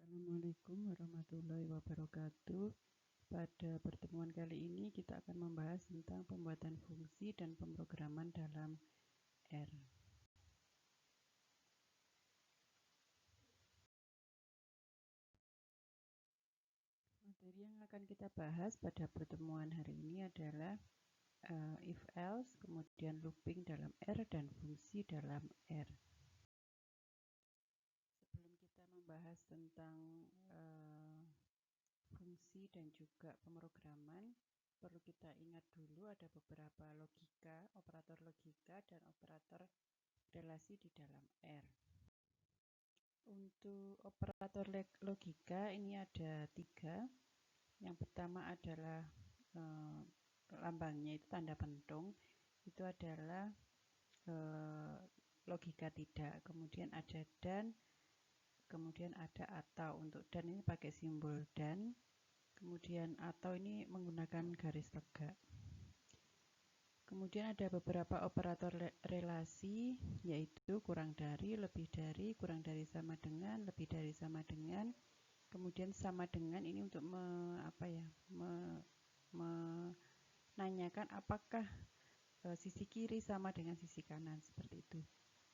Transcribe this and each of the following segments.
Assalamualaikum warahmatullahi wabarakatuh. Pada pertemuan kali ini kita akan membahas tentang pembuatan fungsi dan pemrograman dalam R. Materi yang akan kita bahas pada pertemuan hari ini adalah if else, kemudian looping dalam R dan fungsi dalam R. Sebelum kita membahas tentang fungsi dan juga pemrograman, perlu kita ingat dulu ada beberapa logika, operator logika dan operator relasi di dalam R. Untuk operator logika ini ada 3. Yang pertama adalah lambangnya itu tanda pentung, itu adalah logika tidak. Kemudian ada dan, kemudian ada atau. Untuk dan ini pakai simbol dan, kemudian atau ini menggunakan garis tegak. Kemudian ada beberapa operator relasi, yaitu kurang dari, lebih dari, kurang dari sama dengan, lebih dari sama dengan. Kemudian sama dengan ini untuk menanyakan apakah sisi kiri sama dengan sisi kanan, seperti itu.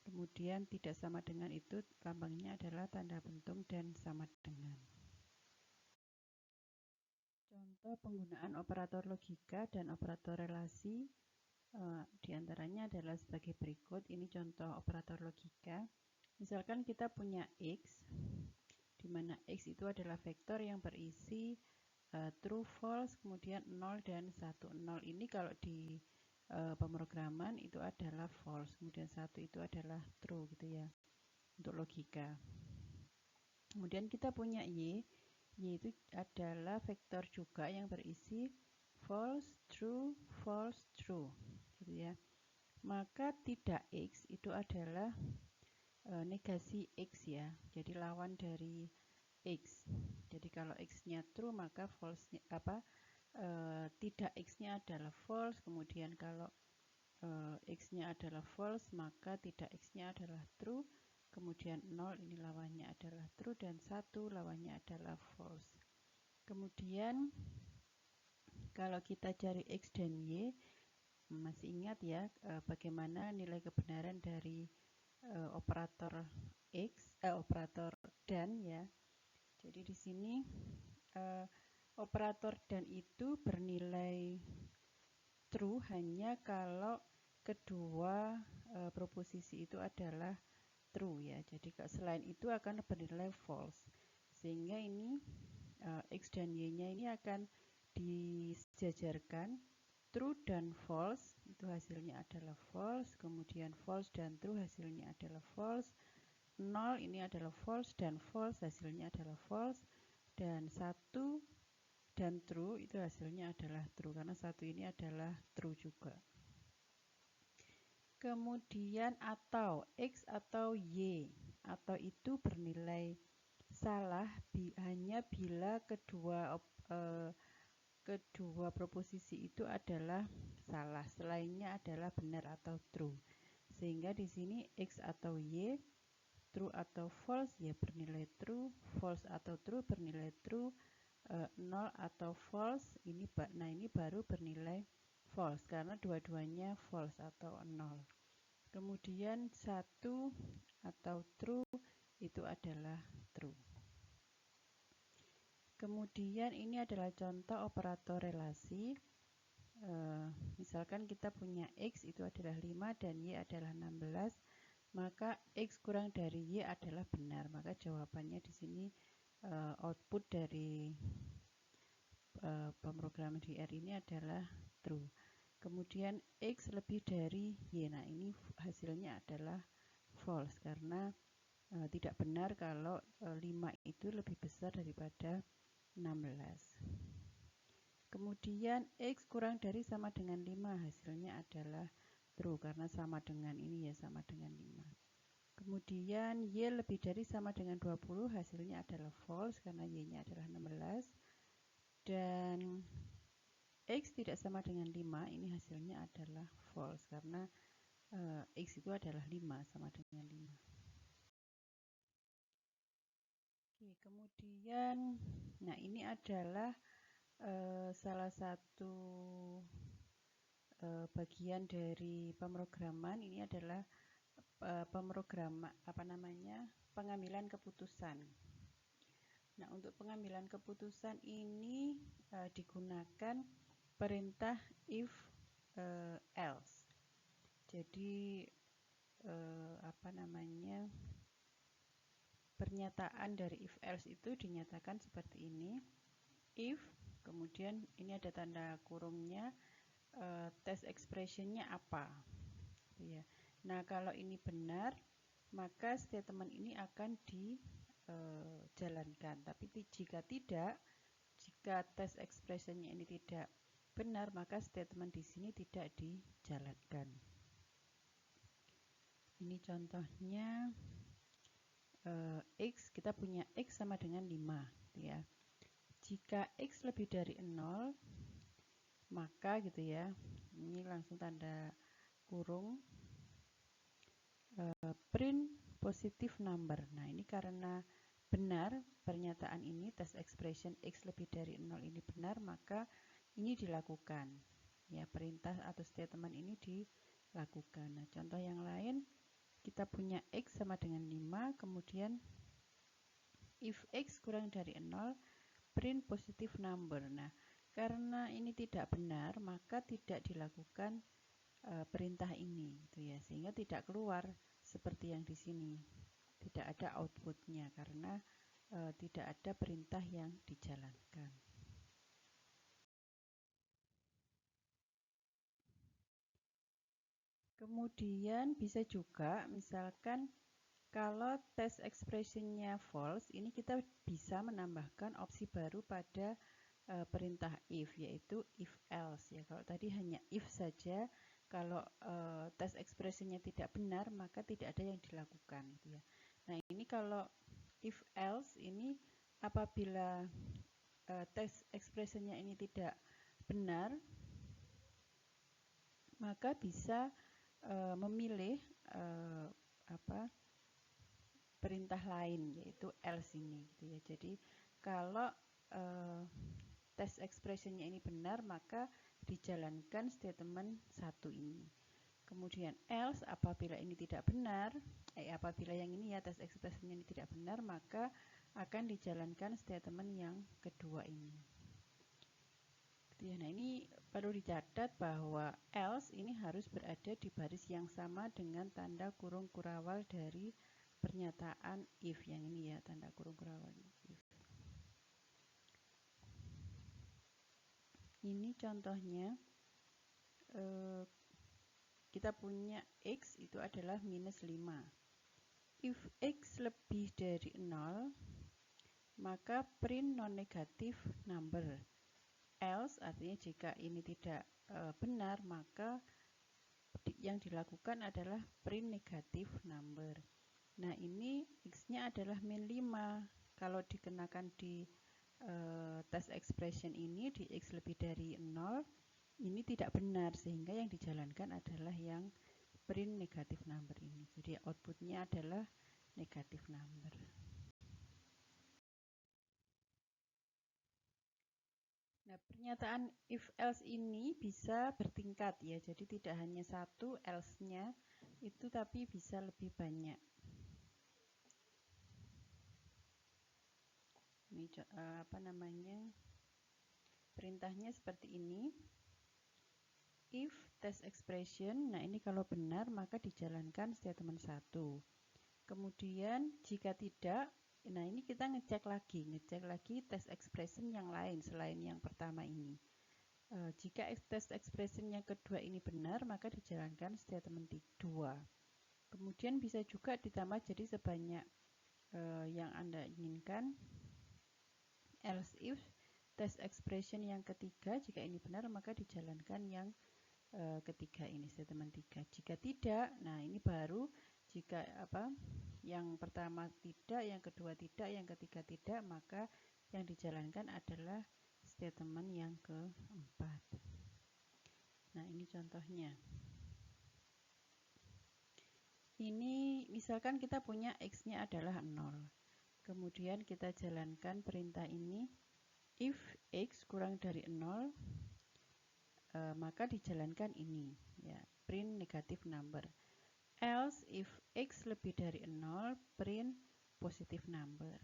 Kemudian tidak sama dengan itu lambangnya adalah tanda pentung dan sama dengan. Contoh penggunaan operator logika dan operator relasi diantaranya adalah sebagai berikut. Ini contoh operator logika. Misalkan kita punya X, di mana X itu adalah vektor yang berisi true, false, kemudian 0 dan 1. 0 ini kalau di pemrograman itu adalah false, kemudian 1 itu adalah true gitu ya, untuk logika. Kemudian kita punya Y itu adalah vektor juga yang berisi false, true, false, true gitu ya. Maka tidak X itu adalah negasi X ya, jadi lawan dari X. Jadi kalau X-nya true maka false-nya tidak X-nya adalah false. Kemudian kalau X-nya adalah false maka tidak X-nya adalah true. Kemudian 0 ini lawannya adalah true dan 1 lawannya adalah false. Kemudian kalau kita cari X dan Y, masih ingat ya bagaimana nilai kebenaran dari operator operator dan ya. Jadi di sini operator dan itu bernilai true hanya kalau kedua proposisi itu adalah true ya. Jadi selain itu akan bernilai false. Sehingga ini X dan Y-nya ini akan disejajarkan true dan false, itu hasilnya adalah false. Kemudian false dan true hasilnya adalah false. 0 ini adalah false dan false hasilnya adalah false. Dan 1 dan true itu hasilnya adalah true, karena 1 ini adalah true juga. Kemudian atau X atau Y, atau itu bernilai salah hanya bila kedua proposisi itu adalah salah, selainnya adalah benar atau true. Sehingga di sini X atau Y, true atau false ya bernilai true, false atau true bernilai true, 0 atau false ini baru bernilai false karena dua-duanya false atau 0. Kemudian 1 atau true itu adalah true. Kemudian ini adalah contoh operator relasi. Misalkan kita punya X itu adalah 5 dan Y adalah 16, maka X kurang dari Y adalah benar. Maka jawabannya di sini output dari pemrograman di R ini adalah true. Kemudian X lebih dari Y, nah ini hasilnya adalah false karena tidak benar kalau 5 itu lebih besar daripada 16. Kemudian X kurang dari sama dengan 5, hasilnya adalah true karena sama dengan ini ya, sama dengan 5. Kemudian Y lebih dari sama dengan 20, hasilnya adalah false karena Y-nya adalah 16. Dan X tidak sama dengan 5, ini hasilnya adalah false karena X itu adalah 5, sama dengan 5. Oke, Kemudian, nah ini adalah salah satu bagian dari pemrograman. Ini adalah pengambilan keputusan. Nah, untuk pengambilan keputusan ini digunakan perintah if else. Jadi pernyataan dari if else itu dinyatakan seperti ini. If, kemudian ini ada tanda kurungnya, test expressionnya apa, ya. Nah, kalau ini benar, maka statement ini akan dijalankan. Tapi jika tidak, jika test expressionnya ini tidak benar, maka statement di sini tidak dijalankan. Ini contohnya X, kita punya X sama dengan 5, ya. Jika X lebih dari 0, maka gitu ya, ini langsung tanda kurung, print positive number. Nah, ini karena benar pernyataan ini, test expression X lebih dari 0 ini benar, maka ini dilakukan. Ya, perintah atau statement ini dilakukan. Nah, contoh yang lain, kita punya X sama dengan 5, kemudian if X kurang dari 0, print positive number. Nah, karena ini tidak benar, maka tidak dilakukan perintah ini, gitu ya, sehingga tidak keluar seperti yang di sini. Tidak ada outputnya karena tidak ada perintah yang dijalankan. Kemudian bisa juga misalkan kalau test expressionnya false, ini kita bisa menambahkan opsi baru pada perintah if, yaitu if else, ya. Kalau tadi hanya if saja, kalau test expressionnya tidak benar, maka tidak ada yang dilakukan, ya. Nah, ini kalau if else ini apabila test expressionnya ini tidak benar, maka bisa memilih perintah lain, yaitu else ini, gitu ya. Jadi kalau test expressionnya ini benar, maka dijalankan statement 1 ini. Kemudian else, apabila ini tidak benar, apabila yang ini ya test expressionnya ini tidak benar, maka akan dijalankan statement yang kedua ini. Nah, ini perlu dicatat bahwa else ini harus berada di baris yang sama dengan tanda kurung kurawal dari pernyataan if, yang ini ya, tanda kurung kurawal if. Ini contohnya, kita punya X itu adalah minus 5. If X lebih dari 0, maka print non-negative number. Else artinya jika ini tidak benar, maka yang dilakukan adalah print negative number. Nah, ini X-nya adalah min 5. Kalau dikenakan di test expression ini, di X lebih dari 0, ini tidak benar, sehingga yang dijalankan adalah yang print negative number ini. Jadi outputnya adalah negative number. Nah, pernyataan if else ini bisa bertingkat, ya. Jadi tidak hanya satu else-nya itu, tapi bisa lebih banyak. Ini perintahnya seperti ini. If test expression, nah ini kalau benar maka dijalankan statement 1. Kemudian jika tidak, nah ini kita ngecek lagi test expression yang lain selain yang pertama ini. Jika test expression yang kedua ini benar, maka dijalankan statement 2. Kemudian bisa juga ditambah jadi sebanyak yang Anda inginkan. Else if test expression yang ketiga, jika ini benar maka dijalankan yang ketiga ini, statement 3. Jika tidak, nah ini baru jika yang pertama tidak, yang kedua tidak, yang ketiga tidak, maka yang dijalankan adalah statement yang keempat. Nah, ini contohnya. Ini misalkan kita punya X-nya adalah 0. Kemudian kita jalankan perintah ini. If X kurang dari 0, maka dijalankan ini, ya, print negative number. Else if X lebih dari 0, print positive number.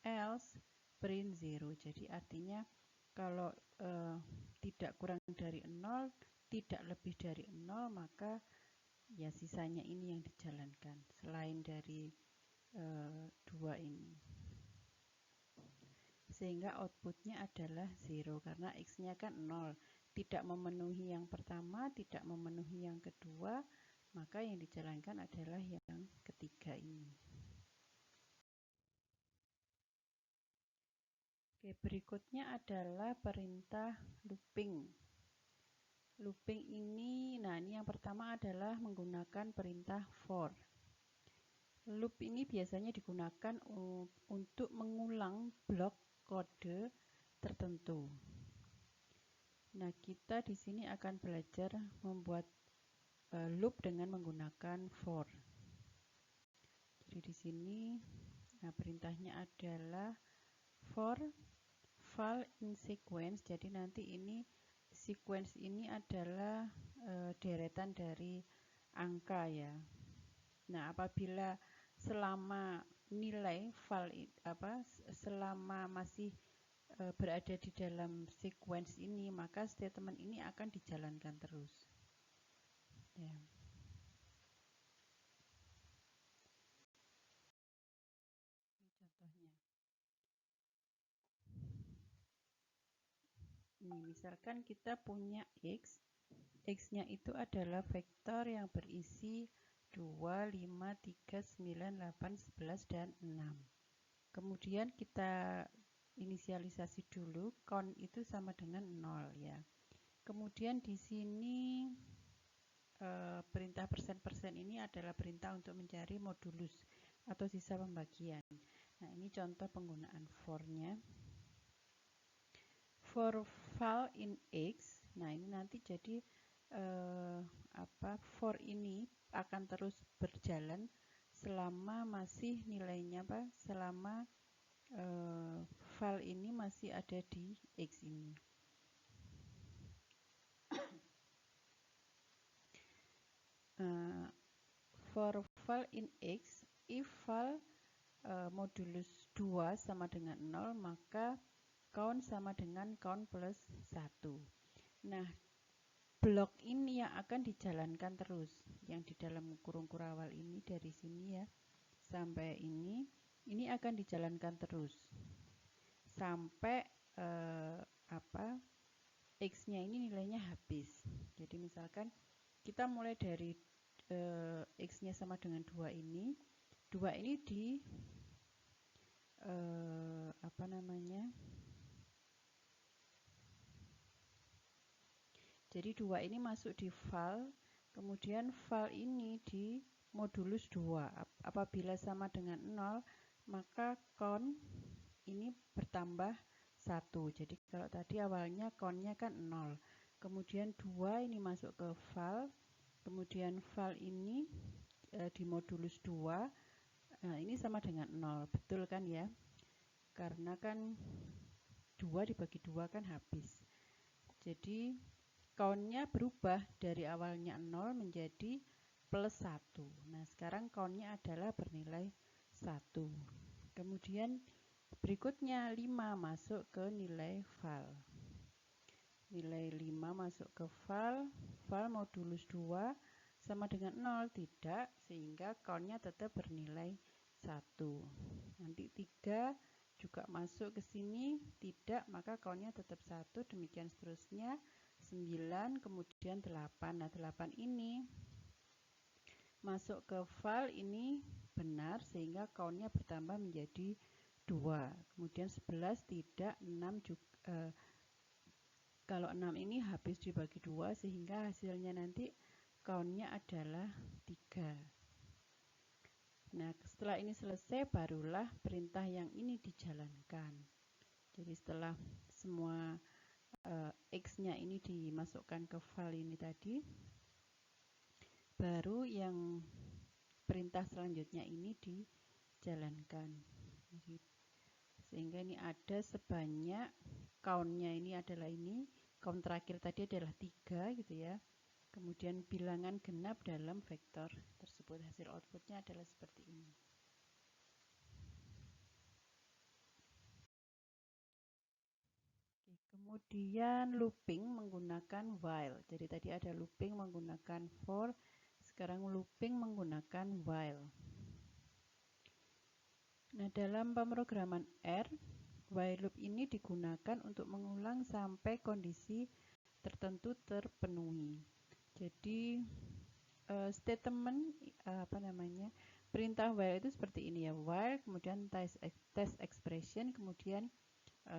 Else print 0. Jadi artinya kalau tidak kurang dari 0, tidak lebih dari 0, maka ya sisanya ini yang dijalankan selain dari dua ini. Sehingga outputnya adalah 0 karena X-nya kan 0. Tidak memenuhi yang pertama, tidak memenuhi yang kedua, maka yang dijalankan adalah yang ketiga ini. Oke, berikutnya adalah perintah looping. Looping ini, nah ini yang pertama adalah menggunakan perintah for. Loop ini biasanya digunakan untuk mengulang blok kode tertentu. Nah, kita di sini akan belajar membuat loop dengan menggunakan for. Jadi di sini, nah perintahnya adalah for val in sequence. Jadi nanti ini sequence ini adalah deretan dari angka, ya. Nah, apabila selama nilai val selama masih berada di dalam sequence ini, maka statement ini akan dijalankan terus, ya. Contohnya ini, misalkan kita punya X. X-nya itu adalah vektor yang berisi 2, 5, 3, 9, 8, 11, dan 6. Kemudian kita inisialisasi dulu, count itu sama dengan 0, ya. Kemudian di sini perintah persen-persen ini adalah perintah untuk mencari modulus atau sisa pembagian. Nah, ini contoh penggunaan for-nya. For val in X, nah ini nanti jadi for ini akan terus berjalan selama masih nilainya selama val ini masih ada di X ini. For val in X, if val modulus 2 sama dengan 0, maka count sama dengan count plus 1. Nah, blok ini yang akan dijalankan terus, yang di dalam kurung kurawal ini dari sini, ya, sampai ini akan dijalankan terus sampai X-nya ini nilainya habis. Jadi misalkan kita mulai dari X-nya sama dengan 2 ini. 2 ini di jadi 2 ini masuk di val, kemudian val ini di modulus 2. Apabila sama dengan 0, maka count ini bertambah 1. Jadi kalau tadi awalnya count-nya kan 0. Kemudian 2 ini masuk ke val, kemudian val ini di modulus 2. Nah, ini sama dengan 0. Betul kan, ya? Karena kan 2 dibagi 2 kan habis. Jadi count-nya berubah dari awalnya 0 menjadi plus 1. Nah, sekarang count-nya adalah bernilai 1. Kemudian berikutnya 5 masuk ke nilai val. Nilai 5 masuk ke val modulus 2 sama dengan 0, tidak, sehingga count-nya tetap bernilai 1. Nanti 3 juga masuk ke sini, tidak, maka count-nya tetap 1, demikian seterusnya. 9, kemudian 8. Nah, 8 ini masuk ke val ini benar, sehingga count-nya bertambah menjadi 2. Kemudian 11 tidak, 6 juga, kalau 6 ini habis dibagi 2, sehingga hasilnya nanti count-nya adalah 3. Nah, setelah ini selesai, barulah perintah yang ini dijalankan. Jadi setelah semua X-nya ini dimasukkan ke val ini tadi, baru yang perintah selanjutnya ini dijalankan. Sehingga ini ada sebanyak count-nya ini adalah ini, count terakhir tadi adalah 3 gitu ya. Kemudian bilangan genap dalam vektor tersebut. Hasil outputnya adalah seperti ini. Kemudian looping menggunakan while. Jadi tadi ada looping menggunakan for, sekarang looping menggunakan while. Nah, dalam pemrograman R, while loop ini digunakan untuk mengulang sampai kondisi tertentu terpenuhi. Jadi statement perintah while itu seperti ini ya, while kemudian test expression kemudian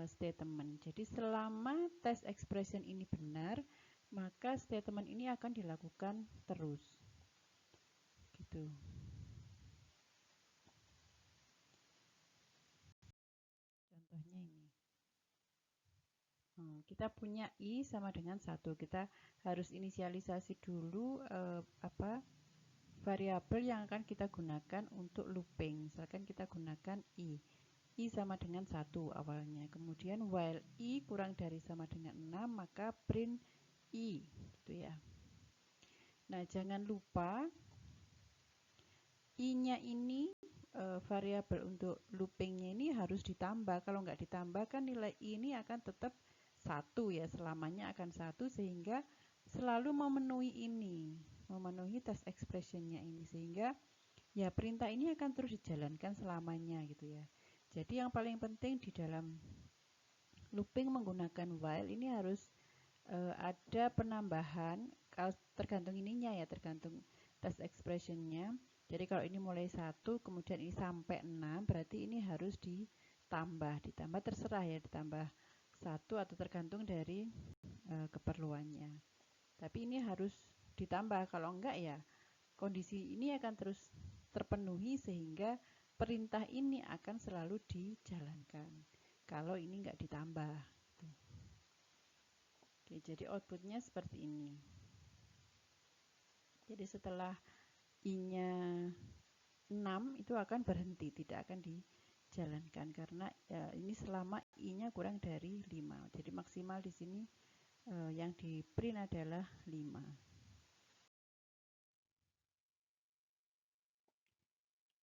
statement. Jadi selama test expression ini benar, maka statement ini akan dilakukan terus. Gitu. Contohnya ini. Kita punya I sama dengan 1. Kita harus inisialisasi dulu variabel yang akan kita gunakan untuk looping. Misalkan kita gunakan I. I sama dengan 1 awalnya. Kemudian while I kurang dari sama dengan 6, maka print I. Gitu ya. Nah, jangan lupa I-nya ini variabel untuk loopingnya ini harus ditambah. Kalau nggak ditambah kan nilai I ini akan tetap 1 ya, selamanya akan 1 sehingga selalu memenuhi ini, memenuhi test expressionnya ini, sehingga ya perintah ini akan terus dijalankan selamanya gitu ya. Jadi yang paling penting di dalam looping menggunakan while ini harus ada penambahan, tergantung ininya ya, tergantung test expressionnya. Jadi kalau ini mulai 1 kemudian ini sampai 6 berarti ini harus ditambah terserah ya, ditambah 1 atau tergantung dari keperluannya. Tapi ini harus ditambah, kalau enggak ya kondisi ini akan terus terpenuhi sehingga perintah ini akan selalu dijalankan kalau ini enggak ditambah. Oke, jadi outputnya seperti ini. Jadi setelah I-nya 6 itu akan berhenti, tidak akan dijalankan karena ini selama I-nya kurang dari 5. Jadi maksimal di sini yang di print adalah 5.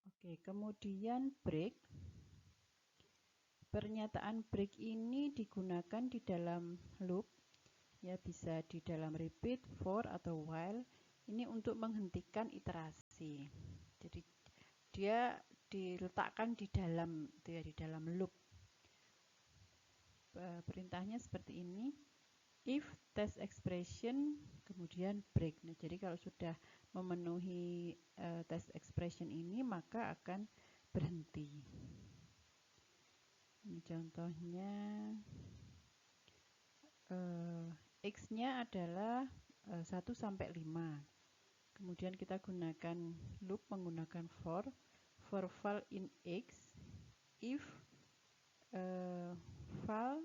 Oke, kemudian break. Pernyataan break ini digunakan di dalam loop, ya bisa di dalam repeat, for, atau while. Ini untuk menghentikan iterasi. Jadi dia diletakkan di dalam di dalam loop. Perintahnya seperti ini. If test expression kemudian break. Nah, jadi kalau sudah memenuhi test expression ini maka akan berhenti. Ini contohnya X-nya adalah 1 sampai 5. Kemudian kita gunakan loop menggunakan for val in X. If val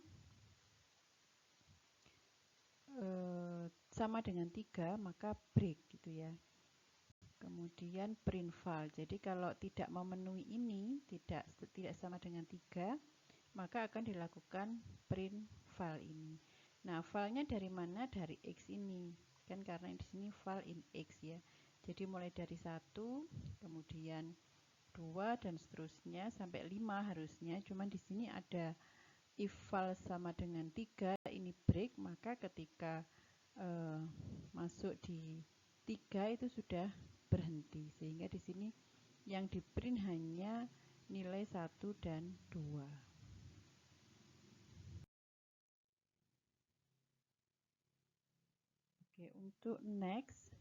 sama dengan 3 maka break gitu ya. Kemudian print val. Jadi kalau tidak memenuhi ini, tidak sama dengan 3, maka akan dilakukan print val ini. Nah, valnya dari mana? Dari X ini. Kan karena di sini val in X ya. Jadi mulai dari 1, kemudian 2 dan seterusnya sampai 5 harusnya. Cuman di sini ada if val sama dengan 3 ini break, maka ketika masuk di 3 itu sudah berhenti, sehingga di sini yang di print hanya nilai 1 dan 2. Oke, untuk next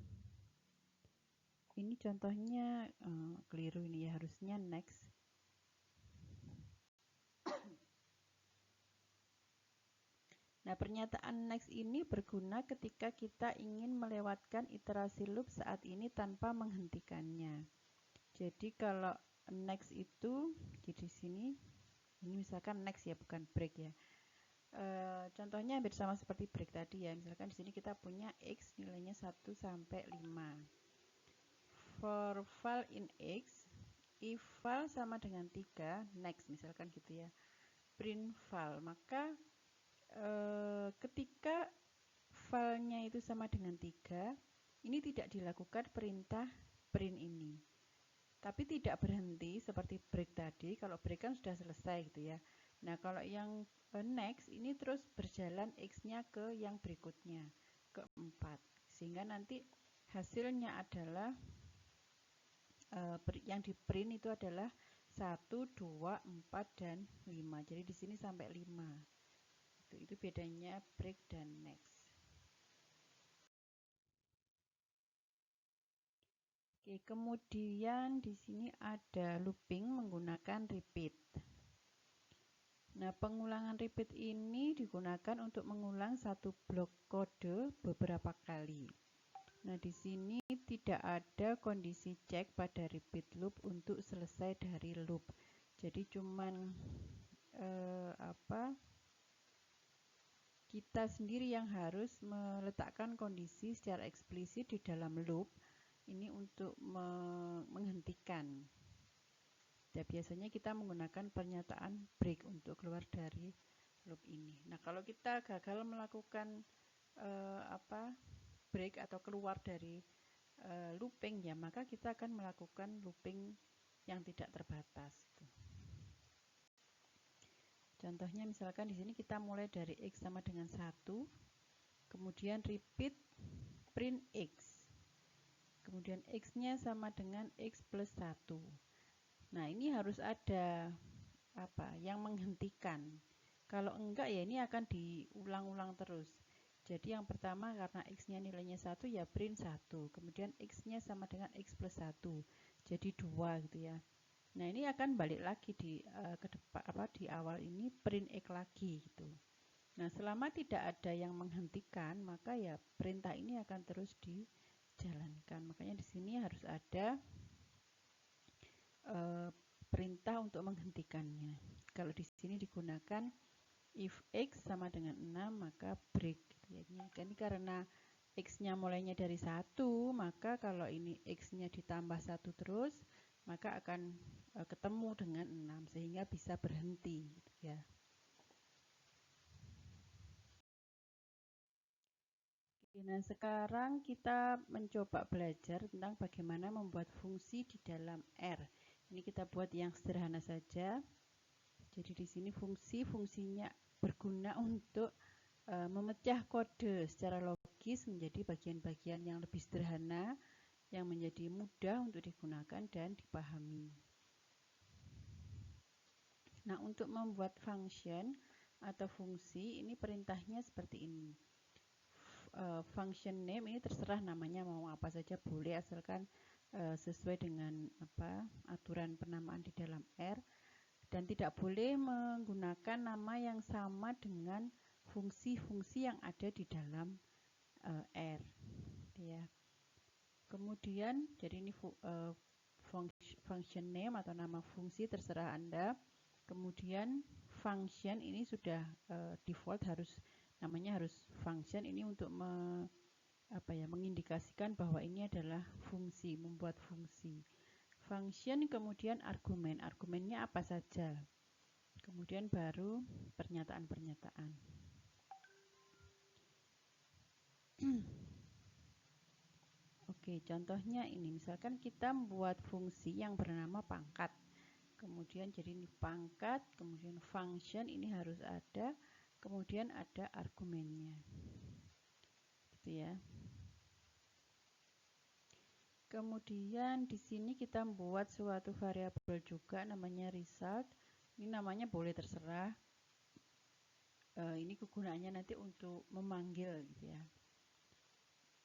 ini contohnya keliru ini ya, harusnya next. Nah, pernyataan next ini berguna ketika kita ingin melewatkan iterasi loop saat ini tanpa menghentikannya. Jadi kalau next itu di sini, ini misalkan next ya, bukan break ya. Contohnya hampir sama seperti break tadi ya. Misalkan di sini kita punya X nilainya 1 sampai 5. For val in X, if val sama dengan 3, next misalkan gitu ya, print val, maka ketika valnya itu sama dengan 3, ini tidak dilakukan perintah print ini. Tapi tidak berhenti seperti break tadi, kalau break kan sudah selesai gitu ya. Nah, kalau yang next ini terus berjalan X-nya ke yang berikutnya, ke 4. Sehingga nanti hasilnya adalah yang di print itu adalah 1, 2, 4, dan 5. Jadi di sini sampai 5. Itu bedanya break dan next. Oke, kemudian di sini ada looping menggunakan repeat. Nah, pengulangan repeat ini digunakan untuk mengulang satu blok kode beberapa kali. Nah, di sini tidak ada kondisi cek pada repeat loop untuk selesai dari loop. Jadi cuman kita sendiri yang harus meletakkan kondisi secara eksplisit di dalam loop ini untuk menghentikan. Ya, biasanya kita menggunakan pernyataan break untuk keluar dari loop ini. Nah, kalau kita gagal melakukan break atau keluar dari looping ya, maka kita akan melakukan looping yang tidak terbatas. Contohnya misalkan di sini kita mulai dari X sama dengan 1, kemudian repeat print X. Kemudian X-nya sama dengan X plus 1. Nah, ini harus ada yang menghentikan. Kalau enggak ya ini akan diulang-ulang terus. Jadi yang pertama karena X-nya nilainya 1 ya print 1. Kemudian X-nya sama dengan X plus 1. Jadi 2 gitu ya. Nah, ini akan balik lagi ke depan di awal ini print X lagi gitu. Nah, selama tidak ada yang menghentikan, maka ya perintah ini akan terus dijalankan. Makanya di sini harus ada perintah untuk menghentikannya. Kalau di sini digunakan if X sama dengan 6, maka break. Ini karena X-nya mulainya dari 1, maka kalau ini X-nya ditambah 1 terus, maka akan ketemu dengan 6, sehingga bisa berhenti. Gitu ya. Nah, sekarang kita mencoba belajar tentang bagaimana membuat fungsi di dalam R. Ini kita buat yang sederhana saja. Jadi di sini fungsinya berguna untuk memecah kode secara logis menjadi bagian-bagian yang lebih sederhana, yang menjadi mudah untuk digunakan dan dipahami. Nah, untuk membuat function atau fungsi, ini perintahnya seperti ini. Function name ini terserah namanya mau apa saja boleh, asalkan sesuai dengan aturan penamaan di dalam R, dan tidak boleh menggunakan nama yang sama dengan fungsi-fungsi yang ada di dalam R ya. Kemudian jadi ini function name atau nama fungsi terserah Anda. Kemudian function ini sudah default namanya harus function, ini untuk mengindikasikan bahwa ini adalah fungsi, membuat fungsi. Function kemudian argumennya apa saja. Kemudian baru pernyataan-pernyataan. Oke, contohnya ini misalkan kita membuat fungsi yang bernama pangkat. Kemudian jadi ini pangkat, kemudian function ini harus ada, kemudian ada argumennya. Gitu ya. Kemudian di sini kita membuat suatu variabel juga namanya result. Ini namanya boleh terserah. Ini kegunaannya nanti untuk memanggil gitu ya.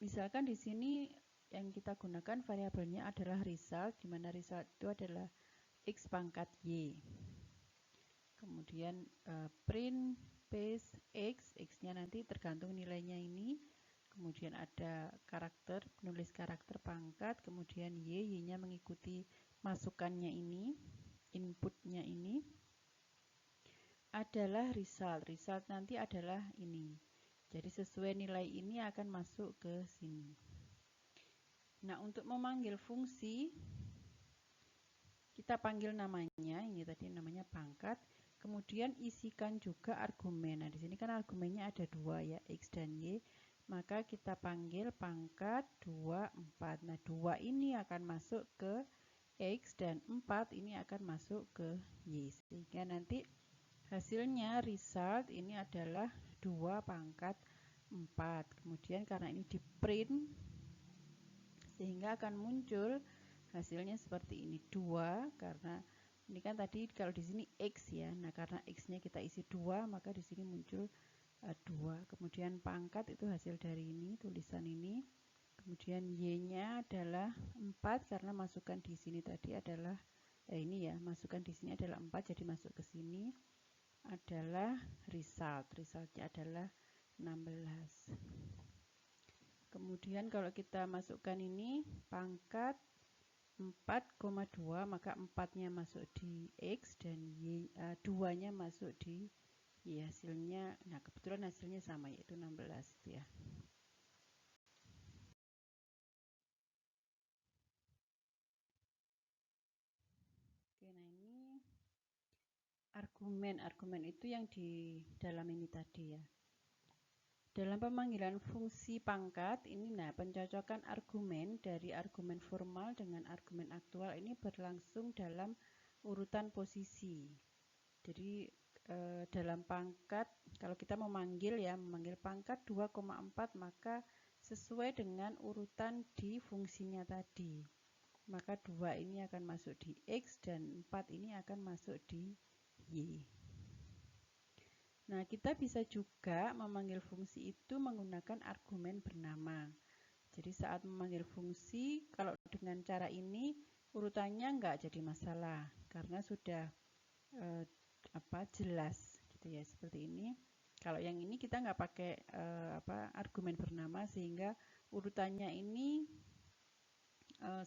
Misalkan di sini yang kita gunakan variabelnya adalah result, di mana result itu adalah X pangkat Y. Kemudian print base X-nya nanti tergantung nilainya ini. Kemudian ada karakter, penulis karakter pangkat, kemudian Y-nya mengikuti masukannya ini, inputnya ini adalah result. Result nanti adalah ini. Jadi sesuai nilai ini akan masuk ke sini. Nah, untuk memanggil fungsi kita panggil namanya, ini tadi namanya pangkat, kemudian isikan juga argumen. Nah, di sini kan argumennya ada 2 ya, X dan Y, maka kita panggil pangkat 2, 4. Nah, 2 ini akan masuk ke X dan 4 ini akan masuk ke Y, sehingga nanti hasilnya result ini adalah 2 pangkat 4. Kemudian karena ini di print, sehingga akan muncul hasilnya seperti ini, 2, karena ini kan tadi kalau di sini X ya. Nah, karena X-nya kita isi 2, maka di sini muncul 2. Kemudian pangkat itu hasil dari ini, tulisan ini. Kemudian Y-nya adalah 4, karena masukan di sini tadi adalah ini ya, masukan di sini adalah 4, jadi masuk ke sini adalah result. Resultnya adalah 16. Kemudian kalau kita masukkan ini pangkat 4,2, maka 4-nya masuk di X dan Y, 2-nya masuk di Y. Hasilnya, nah kebetulan hasilnya sama, yaitu 16 itu ya. Oke, nah ini argumen itu yang di dalam ini tadi ya. Dalam pemanggilan fungsi pangkat ini, nah pencocokan argumen dari argumen formal dengan argumen aktual ini berlangsung dalam urutan posisi. Jadi dalam pangkat, kalau kita memanggil pangkat 2,4, maka sesuai dengan urutan di fungsinya tadi. Maka 2 ini akan masuk di X dan 4 ini akan masuk di Y. Nah, kita bisa juga memanggil fungsi itu menggunakan argumen bernama. Jadi saat memanggil fungsi, kalau dengan cara ini urutannya nggak jadi masalah karena sudah jelas gitu ya, seperti ini. Kalau yang ini kita nggak pakai argumen bernama, sehingga urutannya ini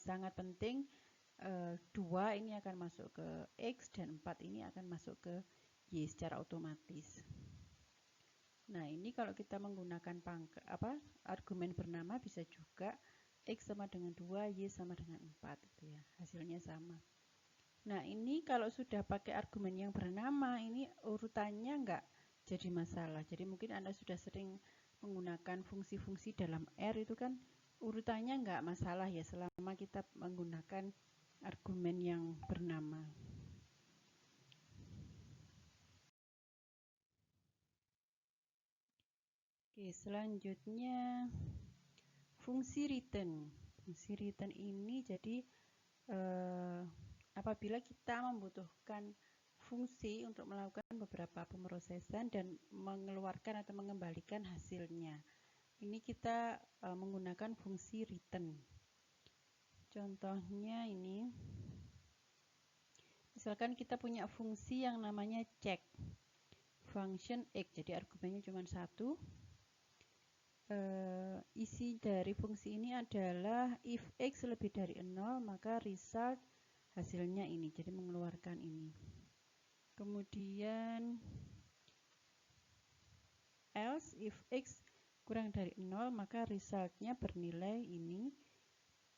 sangat penting. 2 ini akan masuk ke X dan 4 ini akan masuk ke Y secara otomatis. Nah, ini kalau kita menggunakan argumen bernama bisa juga X sama dengan 2, Y sama dengan 4 gitu ya. Hasilnya sama. Nah, ini kalau sudah pakai argumen yang bernama, ini urutannya nggak jadi masalah. Jadi mungkin Anda sudah sering menggunakan fungsi-fungsi dalam R, itu kan urutannya nggak masalah ya, selama kita menggunakan argumen yang bernama. Oke, selanjutnya fungsi return. Fungsi return ini jadi apabila kita membutuhkan fungsi untuk melakukan beberapa pemrosesan dan mengeluarkan atau mengembalikan hasilnya. Ini kita menggunakan fungsi return. Contohnya ini, misalkan kita punya fungsi yang namanya check function X, jadi argumennya cuma 1. Isi dari fungsi ini adalah if X lebih dari 0, maka result hasilnya ini, jadi mengeluarkan ini. Kemudian else if X kurang dari 0, maka resultnya bernilai ini.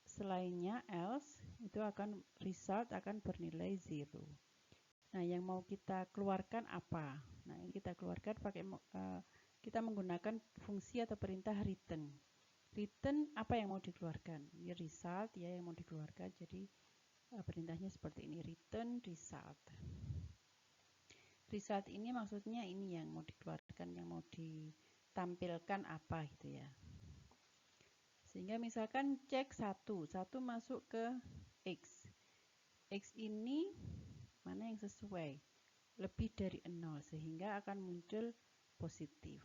Selainnya else itu result akan bernilai 0. Nah, yang mau kita keluarkan apa? Nah, ini kita keluarkan pakai kita menggunakan fungsi atau perintah return. Return apa yang mau dikeluarkan? Ini result ya yang mau dikeluarkan. Jadi perintahnya seperti ini, return result. Result ini maksudnya ini yang mau dikeluarkan, yang mau ditampilkan apa gitu ya. Sehingga misalkan cek 1 masuk ke X. X ini mana yang sesuai? Lebih dari 0, sehingga akan muncul positif.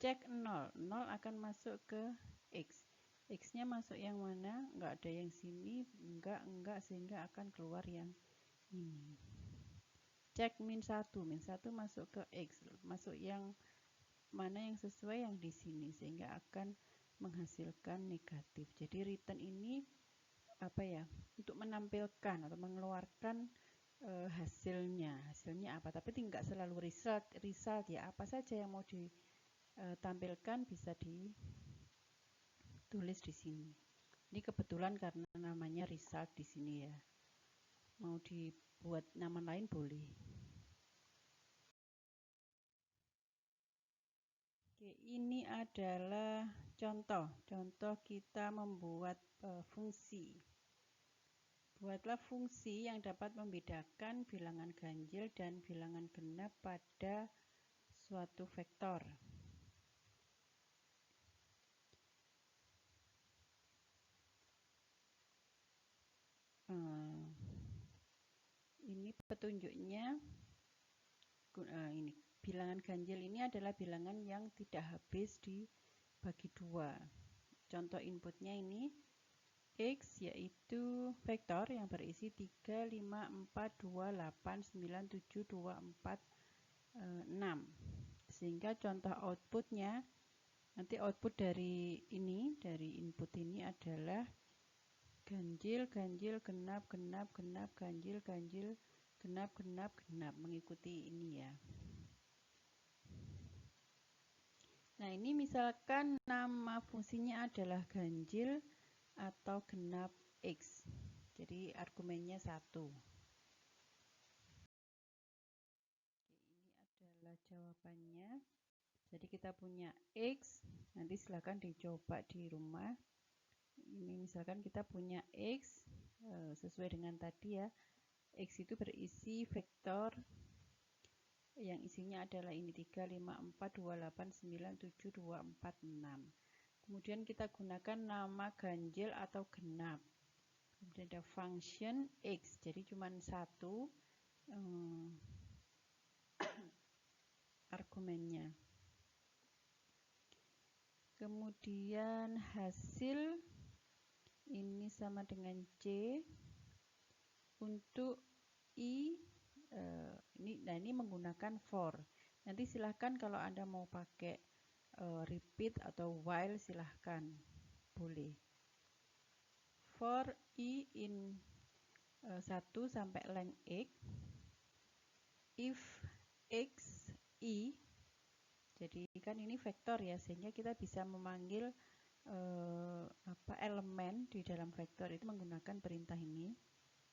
Cek 0 akan masuk ke X. X-nya masuk yang mana? Enggak ada yang sini, enggak, sehingga akan keluar yang ini. Cek min 1 masuk ke X, masuk yang mana yang sesuai, yang di sini, sehingga akan menghasilkan negatif. Jadi return ini untuk menampilkan atau mengeluarkan hasilnya apa, tapi tidak selalu result ya, apa saja yang mau ditampilkan bisa ditulis di sini. Ini kebetulan karena namanya result di sini ya. Mau dibuat nama lain boleh. Oke, ini adalah contoh kita membuat fungsi. Buatlah fungsi yang dapat membedakan bilangan ganjil dan bilangan genap pada suatu vektor. Ini petunjuknya. Ini bilangan ganjil ini adalah bilangan yang tidak habis dibagi dua. Contoh inputnya ini X yaitu vektor yang berisi 3, 5, 4, 2, 8, 9, 7, 2, 4, 6. Sehingga contoh outputnya, nanti output dari input ini adalah ganjil, ganjil, genap, genap, genap, ganjil, ganjil, genap, genap, genap, mengikuti ini ya. Nah, ini misalkan nama fungsinya adalah ganjil atau genap X. Jadi argumennya 1. Ini adalah jawabannya. Jadi kita punya X, nanti silahkan dicoba di rumah. Ini misalkan kita punya X, sesuai dengan tadi ya. X itu berisi vektor yang isinya adalah ini 3, 5, 4, 2, 8, 9, 7, 2, 4, 6. Kemudian kita gunakan nama ganjil atau genap. Kemudian ada function X, jadi cuma satu argumennya. Kemudian hasil ini sama dengan C. Untuk I ini menggunakan for. Nanti silahkan kalau Anda mau pakai repeat atau while silahkan, boleh. For I in 1 sampai length X, if X I, jadi kan ini vektor ya, sehingga kita bisa memanggil elemen di dalam vektor itu menggunakan perintah ini.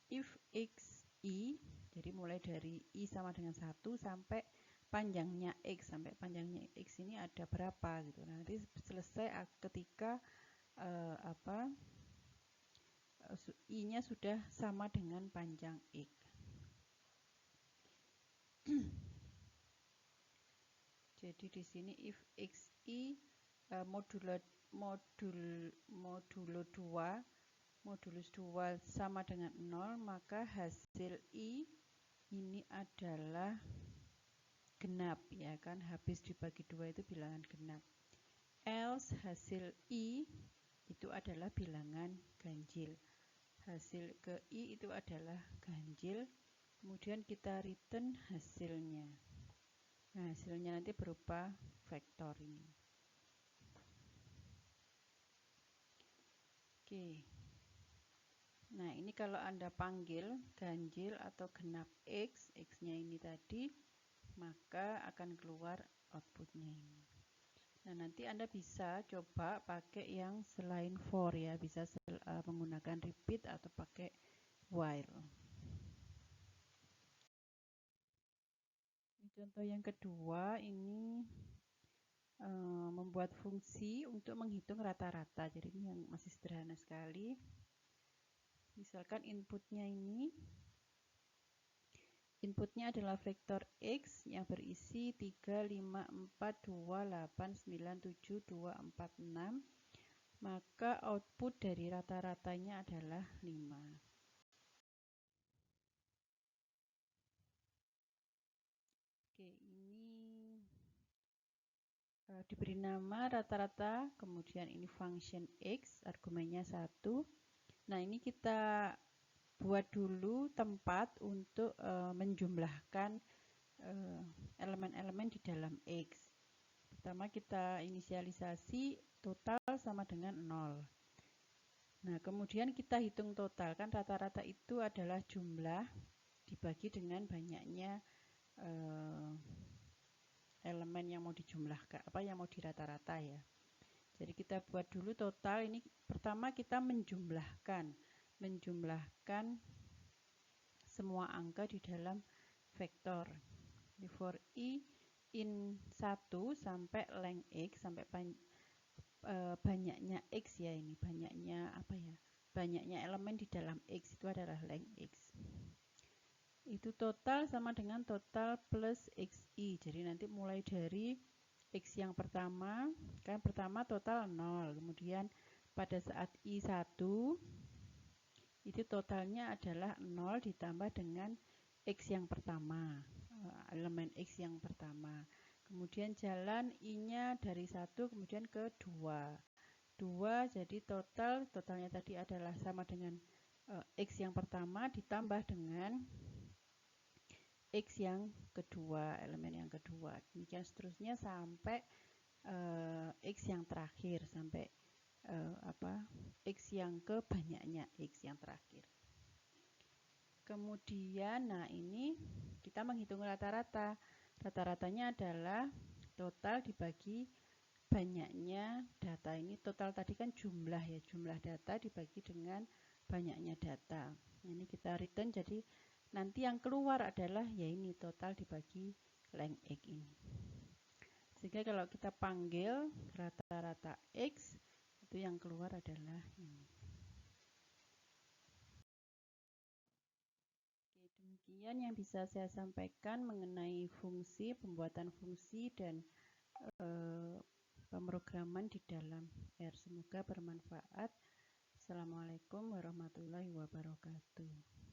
If X I, jadi mulai dari I sama dengan 1 sampai panjangnya X, sampai panjangnya X ini ada berapa gitu. Nanti selesai ketika I-nya sudah sama dengan panjang X. Jadi di sini if xi modulus 2 sama dengan 0, maka hasil I ini adalah genap ya kan, habis dibagi 2 itu bilangan genap. Else hasil I itu adalah bilangan ganjil. Hasil ke I itu adalah ganjil. Kemudian kita return hasilnya. Nah, hasilnya nanti berupa vektor ini. Oke. Nah, ini kalau Anda panggil ganjil atau genap X, X-nya ini tadi, maka akan keluar outputnya ini. Nah, nanti Anda bisa coba pakai yang selain for ya, bisa menggunakan repeat atau pakai while. Contoh yang kedua ini membuat fungsi untuk menghitung rata-rata. Jadi ini yang masih sederhana sekali. Misalkan inputnya adalah vektor X yang berisi 3, 5, 4, 2, 8, 9, 7, 2, 4, 6. Maka output dari rata-ratanya adalah 5. Oke, ini diberi nama rata-rata, kemudian ini function X, argumennya 1. Nah, ini kita buat dulu tempat untuk menjumlahkan elemen-elemen di dalam X. Pertama kita inisialisasi total sama dengan 0. Nah, kemudian kita hitung total, kan rata-rata itu adalah jumlah dibagi dengan banyaknya elemen yang mau dijumlahkan, yang mau dirata-rata ya. Jadi kita buat dulu total. Ini pertama kita menjumlahkan semua angka di dalam vektor. For I in 1 sampai length X, sampai banyaknya X ya, ini banyaknya apa ya, banyaknya elemen di dalam X itu adalah length X. Itu total sama dengan total plus XI. Jadi nanti mulai dari X yang pertama, kan pertama total 0, kemudian pada saat I1 itu totalnya adalah 0 ditambah dengan X yang pertama, elemen X yang pertama. Kemudian jalan I-nya dari 1 kemudian ke 2. 2 jadi totalnya tadi adalah sama dengan X yang pertama ditambah dengan X yang kedua, elemen yang kedua. Demikian seterusnya sampai X yang terakhir, sampai X yang ke banyaknya X yang terakhir. Kemudian, nah ini kita menghitung rata-rata. Rata-ratanya adalah total dibagi banyaknya data. Ini total tadi kan jumlah ya, jumlah data dibagi dengan banyaknya data. Ini kita return, jadi nanti yang keluar adalah ya ini total dibagi length X ini. Sehingga kalau kita panggil rata-rata X, itu yang keluar adalah ini. Oke, demikian yang bisa saya sampaikan mengenai fungsi, pembuatan fungsi, dan pemrograman di dalam R. Semoga bermanfaat. Assalamualaikum warahmatullahi wabarakatuh.